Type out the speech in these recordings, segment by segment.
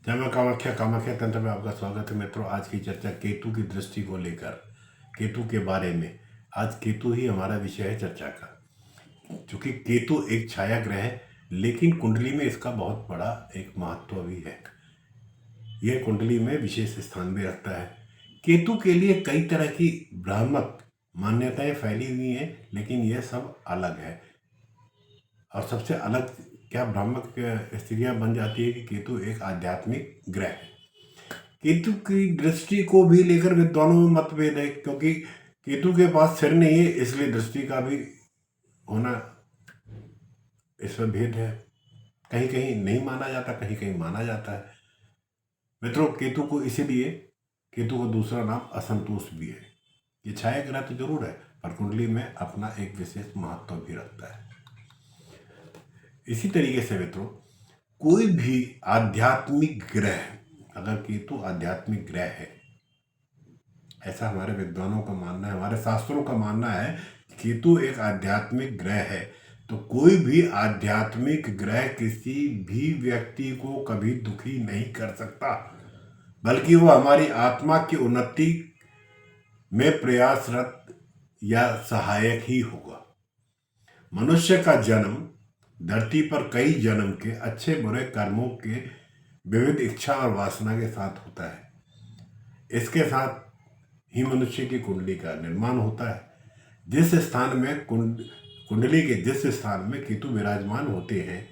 जय मां कामाख्या कामाख्या तंत्र में आपका स्वागत है मित्रों। आज की चर्चा केतु की दृष्टि को लेकर, केतु के बारे में। आज केतु ही हमारा विषय है चर्चा का। क्योंकि केतु एक छाया ग्रह है, लेकिन कुंडली में इसका बहुत बड़ा एक महत्व भी है। यह कुंडली में विशेष स्थान भी रखता है। केतु के लिए कई तरह की भ्रामक मान्यताएं फैली हुई हैं, लेकिन यह सब अलग है। और सबसे अलग क्या भ्रामक स्थितियां बन जाती है कि केतु एक आध्यात्मिक ग्रह है। केतु की दृष्टि को भी लेकर विद्वानों में मतभेद है, क्योंकि केतु के पास सिर नहीं है, इसलिए दृष्टि का भी होना, इसमें भेद है। कहीं कहीं नहीं माना जाता, कहीं कहीं माना जाता है। मित्रों, केतु को इसीलिए, केतु का दूसरा नाम असंतोष भी है। ये छाया ग्रह तो जरूर है, पर कुंडली में अपना एक विशेष महत्व भी रखता है। इसी तरीके से मित्रों, कोई भी आध्यात्मिक ग्रह, अगर केतु आध्यात्मिक ग्रह है, ऐसा हमारे विद्वानों का मानना है, हमारे शास्त्रों का मानना है, केतु एक आध्यात्मिक ग्रह है, तो कोई भी आध्यात्मिक ग्रह किसी भी व्यक्ति को कभी दुखी नहीं कर सकता, बल्कि वो हमारी आत्मा की उन्नति में प्रयासरत या सहायक ही होगा। मनुष्य का जन्म धरती पर कई जन्म के अच्छे बुरे कर्मों के विविध इच्छा और वासना के साथ होता है। इसके साथ ही मनुष्य की कुंडली का निर्माण होता है। जिस स्थान में कुंडली के जिस स्थान में केतु विराजमान होते हैं,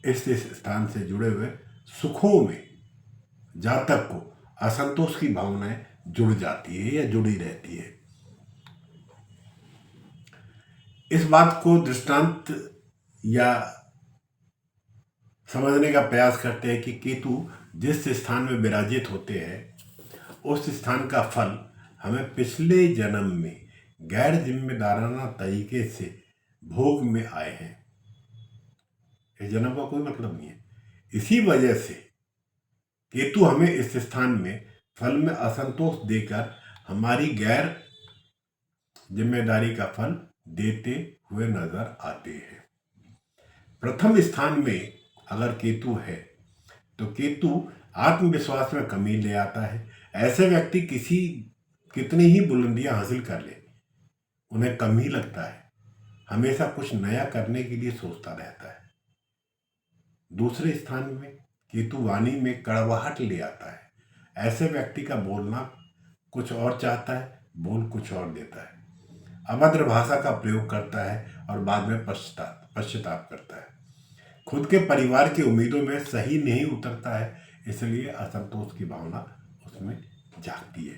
इस स्थान से जुड़े हुए सुखों में जातक को असंतोष की भावनाएं जुड़ जाती है या जुड़ी रहती है। इस बात को दृष्टांत या समझने का प्रयास करते हैं कि केतु जिस स्थान में विराजित होते हैं, उस स्थान का फल हमें पिछले जन्म में गैर जिम्मेदाराना तरीके से भोग में आए हैं। इस जन्म का कोई मतलब नहीं है। इसी वजह से केतु हमें इस स्थान में फल में असंतोष देकर हमारी गैर जिम्मेदारी का फल देते हुए नजर आते हैं। प्रथम स्थान में अगर केतु है, तो केतु आत्मविश्वास में कमी ले आता है। ऐसे व्यक्ति कितनी ही बुलंदियां हासिल कर ले, उन्हें कम ही लगता है। हमेशा कुछ नया करने के लिए सोचता रहता है। दूसरे स्थान में केतु वाणी में कड़वाहट ले आता है। ऐसे व्यक्ति का बोलना कुछ और चाहता है, बोल कुछ और देता है। अभद्र भाषा का प्रयोग करता है और बाद में पश्चाताप करता है। खुद के परिवार की उम्मीदों में सही नहीं उतरता है, इसलिए असंतोष की भावना उसमें जागती है।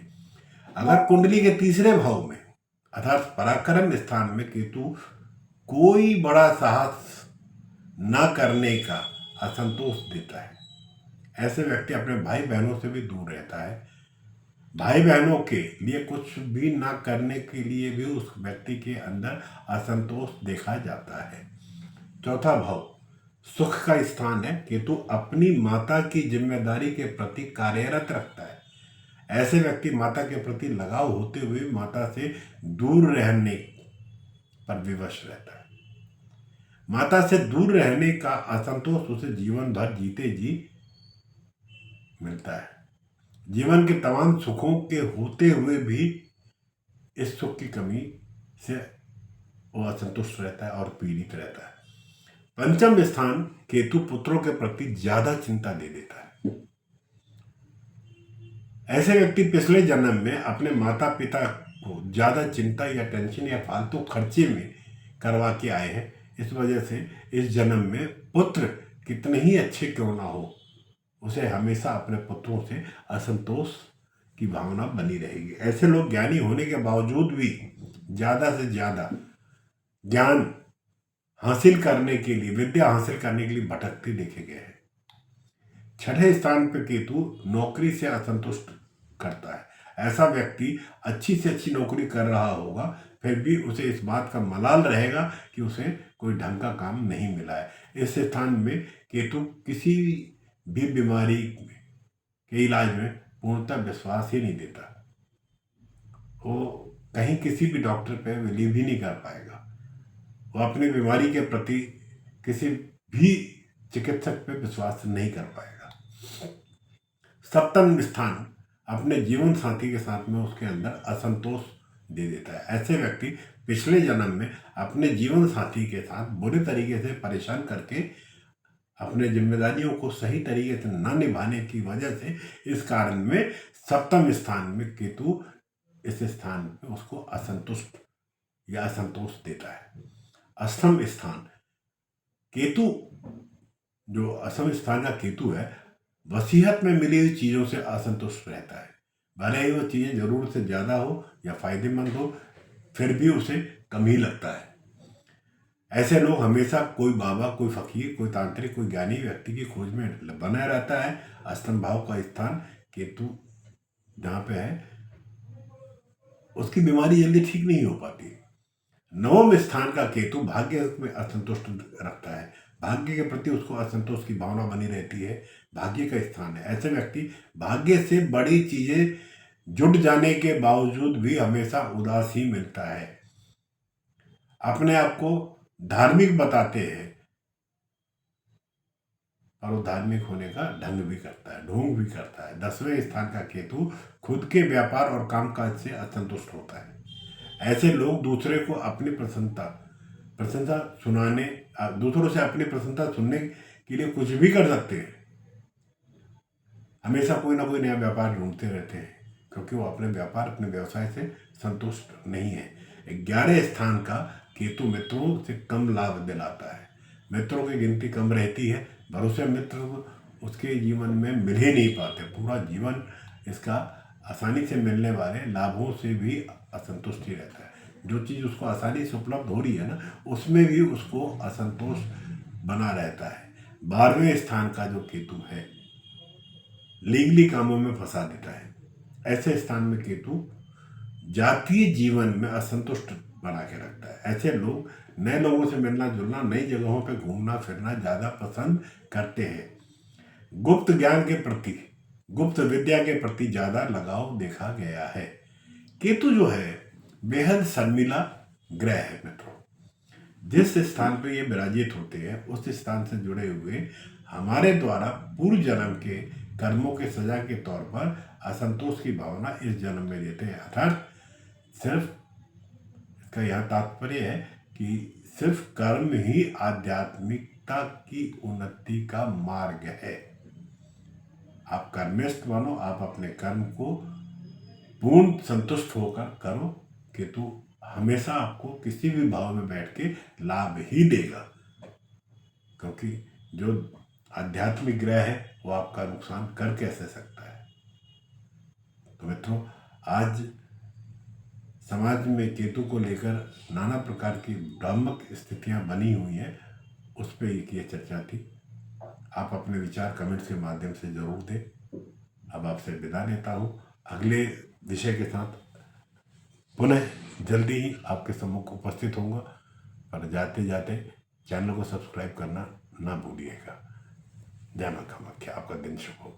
अगर कुंडली के तीसरे भाव में अर्थात पराक्रम स्थान में केतु कोई बड़ा साहस न करने का असंतोष देता है, ऐसे व्यक्ति अपने भाई बहनों से भी दूर रहता है। भाई बहनों के लिए कुछ भी ना करने के लिए भी उस व्यक्ति के अंदर असंतोष देखा जाता है। चौथा भाव सुख का स्थान है। केतु अपनी माता की जिम्मेदारी के प्रति कार्यरत रखता है। ऐसे व्यक्ति माता के प्रति लगाव होते हुए माता से दूर रहने पर विवश रहता है। माता से दूर रहने का असंतोष उसे जीवन भर जीते जी मिलता है। जीवन के तमाम सुखों के होते हुए भी इस सुख की कमी से वो असंतुष्ट रहता है और पीड़ित रहता है। पंचम स्थान केतु पुत्रों के प्रति ज्यादा चिंता दे देता है। ऐसे व्यक्ति पिछले जन्म में अपने माता पिता को ज्यादा चिंता या टेंशन या फालतू खर्चे में करवा के आए हैं। इस वजह से इस जन्म में पुत्र कितने ही अच्छे क्यों ना हो, उसे हमेशा अपने पुत्रों से असंतोष की भावना बनी रहेगी। ऐसे लोग ज्ञानी होने के बावजूद भी ज्यादा से ज्यादा ज्ञान हासिल करने के लिए, विद्या हासिल करने के लिए भटकते देखे गए हैं। छठे स्थान पर केतु नौकरी से असंतुष्ट करता है। ऐसा व्यक्ति अच्छी से अच्छी नौकरी कर रहा होगा, फिर भी उसे इस बात का मलाल रहेगा कि उसे कोई ढंग का काम नहीं मिला है। इस स्थान में केतु किसी भी बीमारी के इलाज में पूर्णतः विश्वास ही नहीं देता। वो कहीं किसी भी डॉक्टर पे बिलीव ही नहीं कर पाएगा। वो अपनी बीमारी के प्रति किसी भी चिकित्सक पे विश्वास नहीं कर पाएगा। सप्तम स्थान अपने जीवन साथी के साथ में उसके अंदर असंतोष दे देता है। ऐसे व्यक्ति पिछले जन्म में अपने जीवन साथी के साथ बुरे तरीके से परेशान करके अपने जिम्मेदारियों को सही तरीके से न निभाने की वजह से इस कारण में सप्तम स्थान में केतु इस स्थान में उसको असंतुष्ट या असंतोष देता है। अष्टम स्थान केतु, जो अष्टम स्थान का केतु है, वसीयत में मिली हुई चीज़ों से असंतुष्ट रहता है। भले ही वो चीज़ें ज़रूरत से ज़्यादा हो या फायदेमंद हो, फिर भी उसे कम ही लगता है। ऐसे लोग हमेशा कोई बाबा, कोई फकीर, कोई तांत्रिक, कोई ज्ञानी व्यक्ति की खोज में बना रहता है। अष्टम भाव का स्थान केतु जहाँ पे है, उसकी बीमारी जल्दी ठीक नहीं हो पाती। नवम स्थान का केतु भाग्य में असंतुष्ट रखता है। भाग्य के प्रति उसको असंतोष की भावना बनी रहती है। भाग्य का स्थान है। ऐसे व्यक्ति भाग्य से बड़ी चीजें जुट जाने के बावजूद भी हमेशा उदास ही मिलता है। अपने आप को धार्मिक बताते हैं और वो धार्मिक होने का ढंग भी करता है, ढोंग भी करता है। 10वें स्थान का केतु खुद के व्यापार और कामकाज से असंतुष्ट होता है। ऐसे लोग दूसरे को अपनी प्रशंसा सुनाने, दूसरों से अपनी प्रशंसा सुनने के लिए कुछ भी कर सकते हैं। हमेशा कोई ना कोई नया व्यापार ढूंढते रहते हैं, क्योंकि वो अपने व्यापार, अपने व्यवसाय से संतुष्ट नहीं है। 11 स्थान का केतु मित्रों से कम लाभ दिलाता है। मित्रों की गिनती कम रहती है। भरोसे मित्र उसके जीवन में मिल ही नहीं पाते। पूरा जीवन इसका आसानी से मिलने वाले लाभों से भी असंतुष्ट ही रहता है। जो चीज़ उसको आसानी से उपलब्ध हो रही है ना, उसमें भी उसको असंतोष बना रहता है। 12वें स्थान का जो केतु है, लीगली कामों में फंसा देता है। ऐसे स्थान में केतु जातीय जीवन में असंतुष्ट बना के रखता है। ऐसे लोग नए लोगों से मिलना जुलना, नई जगहों पर घूमना फिरना ज़्यादा पसंद करते हैं। गुप्त ज्ञान के प्रति, गुप्त विद्या के प्रति ज़्यादा लगाव देखा गया है। केतु जो है बेहद शर्मिला ग्रह है मित्रों। जिस स्थान पर ये विराजित होते हैं, उस स्थान से जुड़े हुए हमारे द्वारा पूर्व जन्म के कर्मों के सजा के तौर पर असंतोष की भावना इस जन्म में देते हैं। अर्थात सिर्फ इसका यह तात्पर्य है कि सिर्फ कर्म ही आध्यात्मिकता की उन्नति का मार्ग है। आप कर्मस्थ बनो, आप अपने कर्म को पूर्ण संतुष्ट होकर करो। केतु हमेशा आपको किसी भी भाव में बैठ के लाभ ही देगा, क्योंकि जो आध्यात्मिक ग्रह है वो आपका नुकसान कर कैसे सकता है। तो मित्रों, आज समाज में केतु को लेकर नाना प्रकार की भ्रामक स्थितियां बनी हुई हैं, उस पर एक ये चर्चा थी। आप अपने विचार कमेंट्स के माध्यम से जरूर दें। अब आपसे विदा लेता हूँ। अगले विषय के साथ पुनः जल्दी ही आपके सम्मुख उपस्थित होऊंगा। पर जाते जाते चैनल को सब्सक्राइब करना ना भूलिएगा। जय मां कामाख्या। आपका दिन शुभ हो।